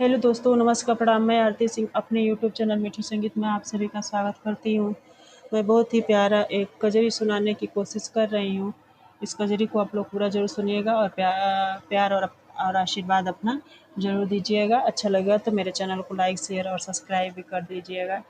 Hello दोस्तों, नमस्कार, प्रणाम। मैं आरती सिंह अपने यूट्यूब चैनल मीठी संगीत में आप सभी का स्वागत करती हूँ। मैं बहुत ही प्यारा एक कजरी सुनाने की कोशिश कर रही हूँ। इस कजरी को आप लोग पूरा ज़रूर सुनिएगा और प्यार और आशीर्वाद अपना ज़रूर दीजिएगा। अच्छा लगेगा तो मेरे चैनल को लाइक शेयर और सब्सक्राइब भी कर दीजिएगा।